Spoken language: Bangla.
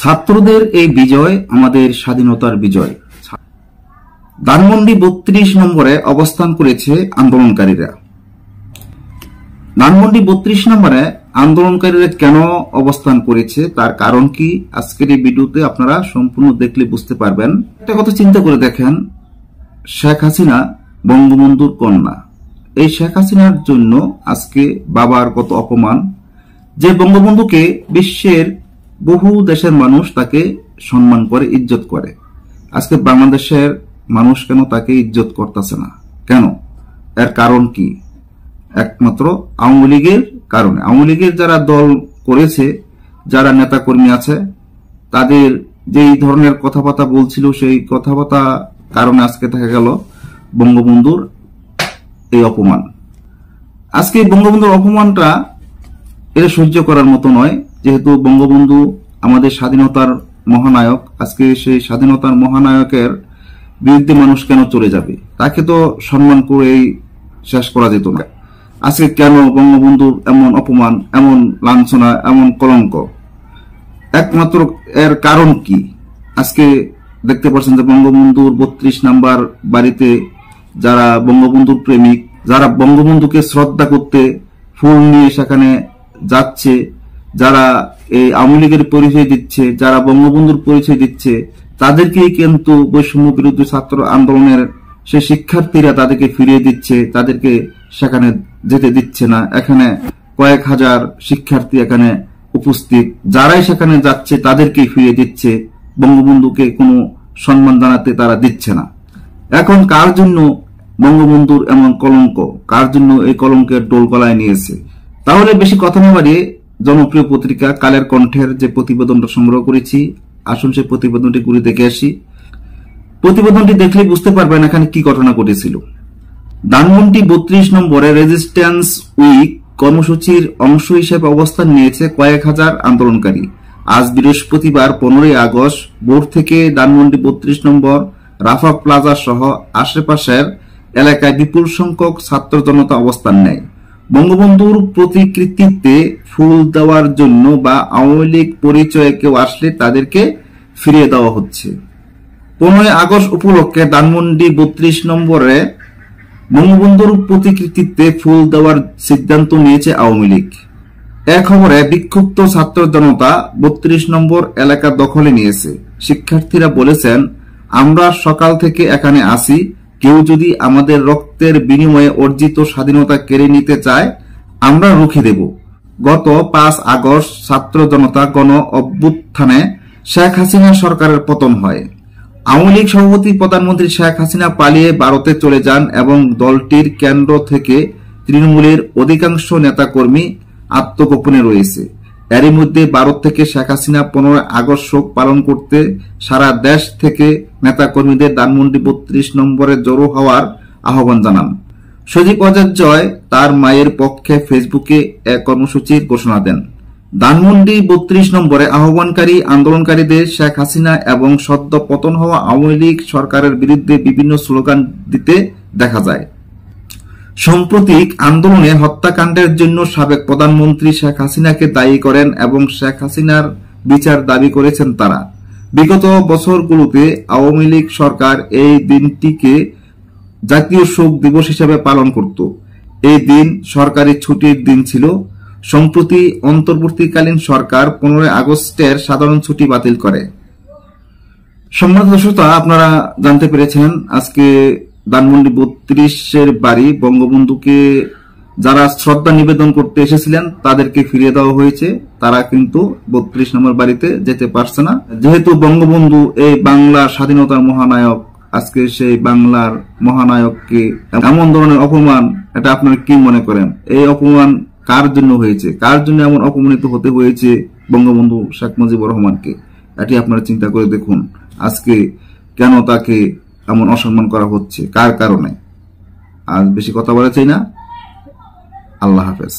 ছাত্রদের এই বিজয় আমাদের স্বাধীনতার বিজয়। ধানমন্ডি ৩২ নম্বরে অবস্থান করেছে আন্দোলনকারীরা। ধানমন্ডি ৩২ নম্বরে আন্দোলনকারীরা কেন অবস্থান করেছে তার কারণ কি আজকের এই ভিডিওতে আপনারা সম্পূর্ণ দেখলে বুঝতে পারবেন। একটা কথা চিন্তা করে দেখেন, শেখ হাসিনা বঙ্গবন্ধুর কন্যা। এই শেখ হাসিনার জন্য আজকে বাবার কত অপমান, যে বঙ্গবন্ধুকে বিশ্বের বহু দেশের মানুষ তাকে সম্মান করে, ইজ্জত করে। আজকে বাংলাদেশের মানুষ কেন তাকে ইজ্জত করতেছে না? কেন? এর কারণ কি? একমাত্র আওয়ামী লীগের কারণে। আওয়ামী লীগের যারা দল করেছে, যারা নেতা কর্মী আছে, তাদের যেই ধরনের কথাবার্তা বলছিল, সেই কথাবার্তা কারণে আজকে দেখা গেল বঙ্গবন্ধুর এই অপমান। আজকে বঙ্গবন্ধুর অপমানটা এটা সহ্য করার মতো নয়, যেহেতু বঙ্গবন্ধু আমাদের স্বাধীনতার মহানায়ক। আজকে সেই স্বাধীনতার মহানায়কের বিরুদ্ধে মানুষ কেন চলে যাবে? তাকে তো সম্মান করেই শেষ করা যেত না। আজকে কেন বঙ্গবন্ধুর এমন অপমান, এমন লাঞ্ছনা, এমন কলঙ্ক? একমাত্র এর কারণ কি? আজকে দেখতে পাচ্ছেন যে বঙ্গবন্ধুর ৩২ নাম্বার বাড়িতে যারা বঙ্গবন্ধুর প্রেমিক, যারা বঙ্গবন্ধুকে শ্রদ্ধা করতে ফুল নিয়ে সেখানে যাচ্ছে, যারা এই আওয়ামী লীগের পরিচয় দিচ্ছে, যারা বঙ্গবন্ধুর পরিচয় দিচ্ছে, তাদেরকেই কিন্তু বৈষম্য বিরোধী ছাত্র আন্দোলনের সে শিক্ষার্থীরা তাদেরকে ফিরিয়ে দিচ্ছে, তাদেরকে সেখানে যেতে দিচ্ছে না। এখানে কয়েক হাজার শিক্ষার্থী এখানে উপস্থিত, যারাই সেখানে যাচ্ছে তাদেরকেই ফিরিয়ে দিচ্ছে, বঙ্গবন্ধুকে কোনো সম্মান জানাতে তারা দিচ্ছে না। এখন কার জন্য বঙ্গবন্ধুর এমন কলঙ্ক? কার জন্য এই কলঙ্কের ডোল গলায় নিয়েছে? তাহলে বেশি কথা না বাড়িয়ে জনপ্রিয় পত্রিকা কালের কণ্ঠের যে প্রতিবেদনটা সংগ্রহ করেছি, আসুন সেই প্রতিবেদনটি ঘুরে দেখে আসি। প্রতিবেদনটি দেখলে বুঝতে পারবেন এখানে কি ঘটনা ঘটেছিল। ধানমন্ডি ৩২ নম্বরে রেজিস্ট্যান্স উইক কর্মসূচির অংশ হিসেবে অবস্থান নিয়েছে কয়েক হাজার আন্দোলনকারী। আজ বৃহস্পতিবার ১৫ই আগস্ট ভোর থেকে ধানমন্ডি ৩২ নম্বর, রাফা প্লাজা সহ আশেপাশের এলাকায় বিপুল সংখ্যক ছাত্র জনতা অবস্থান নেয়। বঙ্গবন্ধুর প্রতিকৃতিতে ফুল দেওয়ার জন্য বা আওয়ামী লীগ পরিচয়ে কেউ আসলে তাদেরকে ফিরিয়ে দেওয়া হচ্ছে। ১৫ই আগস্ট উপলক্ষে ধানমন্ডি ৩২ নম্বরে বঙ্গবন্ধুর প্রতিকৃতিতে ফুল দেওয়ার সিদ্ধান্ত নিয়েছে আওয়ামী লীগ। এ খবরে বিক্ষুব্ধ ছাত্র জনতা ৩২ নম্বর এলাকা দখলে নিয়েছে। শিক্ষার্থীরা বলেছেন, আমরা সকাল থেকে এখানে আসি, কেউ যদি আমাদের রক্তের বিনিময়ে অর্জিত স্বাধীনতা কেড়ে নিতে চায় আমরা রুখে দেব। গত ৫ আগস্ট ছাত্র জনতা গণ অভ্যুত্থানে শেখ হাসিনা সরকারের পতন হয়। আওয়ামী লীগ সভাপতি প্রধানমন্ত্রী শেখ হাসিনা পালিয়ে ভারতে চলে যান এবং দলটির কেন্দ্র থেকে তৃণমূলের অধিকাংশ নেতাকর্মী আত্মগোপনে রয়েছে। এরই মধ্যে ভারত থেকে শেখ হাসিনা ১৫ আগস্ট শোক পালন করতে সারা দেশ থেকে নেতাকর্মীদের ধানমন্ডি ৩২ নম্বরে জড়ো হওয়ার আহ্বান জানান। সজীব ওয়াজেদ জয় তার মায়ের পক্ষে ফেসবুকে এক কর্মসূচির ঘোষণা দেন। ধানমন্ডি ৩২ নম্বরে আহ্বানকারী আন্দোলনকারীদের শেখ হাসিনা এবং সদ্য পতন হওয়া আওয়ামী লীগ সরকারের বিরুদ্ধে বিভিন্ন স্লোগান দিতে দেখা যায়। সাম্প্রতিক আন্দোলনে হত্যাকাণ্ডের জন্য সাবেক প্রধানমন্ত্রী শেখ হাসিনাকে দায়ী করেন এবং শেখ হাসিনার বিচার দাবি করেছেন তারা। বিগত বছরগুলোতে আওয়ামী লীগ সরকার এই দিনটিকে জাতীয় শোক দিবস হিসেবে পালন করত। এই দিন সরকারি ছুটির দিন ছিল। সম্প্রতি অন্তর্বর্তীকালীন সরকার ১৫ আগস্টের সাধারণ ছুটি বাতিল করে। সম্মানিত দর্শক, আপনারা জানতে পেরেছেন আজকে ধানমন্ডি ৩২-এর বাড়ি বঙ্গবন্ধুকে যারা শ্রদ্ধা নিবেদন করতে এসেছিলেন তাদেরকে ফিরিয়ে দেওয়া হয়েছে। তারা কিন্তু ৩২ নম্বর বাড়িতে যেতে পারছে না, যেহেতু বঙ্গবন্ধু এই বাংলার স্বাধীনতার মহানায়ক। আজকে সেই বাংলার মহানায়ককে এমন ধরনের অপমান, এটা আপনারা কি মনে করেন? এই অপমান কার জন্য হয়েছে? কার জন্য এমন অপমানিত হতে হয়েছে বঙ্গবন্ধু শেখ মুজিবুর রহমানকে? এটি আপনারা চিন্তা করে দেখুন, আজকে কেন তাকে এমন অসম্মান করা হচ্ছে, কার কারণে? আজ বেশি কথা বলা চাই না। আল্লাহ হাফেজ।